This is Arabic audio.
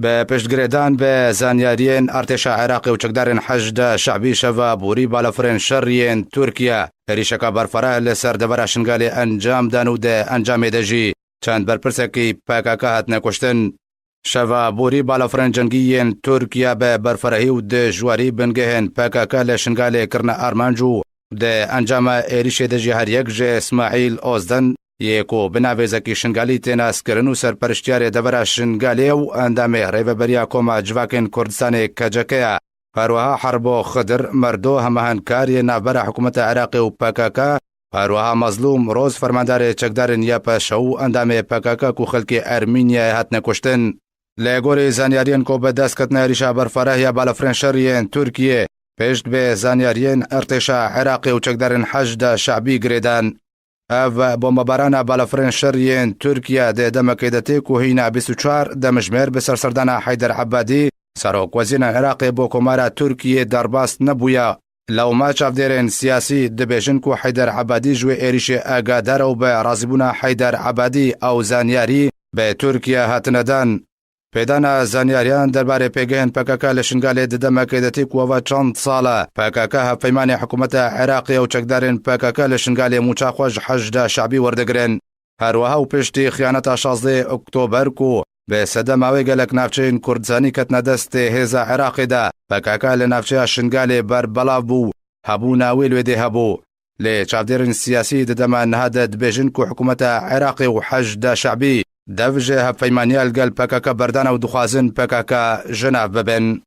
به پشتگریدان به زانیارین ارتشا عراقی و چکدارین حشد شعبی شوا بوری بالافرین شرین ترکیه هریشکا برفره لسر دبر شنگالی انجام دانو ده انجام دجی چند برپرسکی پاکاکا هات نکشتن شوا بوری بالافرین جنگیین ترکیه به برفرهی و ده جواری بنگهن پاکاکا لشنگالی کرن آرمانجو ده انجام ایریش دجی هر یک جه اسماعیل اوزدن یکو بناویزکی شنگالی تیناس کرنو سرپرشتیار دبر شنگالی و اندامه ریو بریا کوما جواکن کردستان کجکه هروها حرب خضر مردو همهن کاری نابر حکومت عراقی و پاکاکا هروها مظلوم روز فرماندار چکدار نیاپا شو اندامه پاکاکا کو خلکی ارمینیا هات نکشتن لگوری زانیارین کو به دست کتن ریشا برفره یا بالافرین شرین ترکیه پشت به زانیارین ارتشا عراقی و چکدارین حشد شعبی گریدان او بمباران بالافرین شرین ترکیه ده دمکیدتی کو هینا 24 دمجمر به سرسردان حیدر عبادی سروک وزیر عراقی بو کمارا ترکیه درباست نبویا لو ما چافدرین سیاسی دبیجن کو حیدر عبادی جو ایریش اگادر و به رازبونا حیدر عبادی او زانیاری به ترکیه هاتندان پیدانا زانیاریان درباره پیگهن پاکاکا لشنگالی دمکیدتی کو و چند ساله پاکاکا پیمان حکومت عراقی و چکدارین پاکاکا لشنگالی موچاخوش حشد شعبی وردگرن هروها و پشتی خیانت 16 اکتبر کو به سدماوی گلک نافچین کردستانی کتنا دست هیزا عراقی دا پاکاکا لنافچه شنگالی بر بلاو بو هبو ناویل ویده هبو لی چافدرین سیاسی دما نهادت بیجن کو حکومت عراقی و حشد شعبی دوجه هفیمانیال گل پاکاکا بردان و دخوازن پاکاکا جناف ببن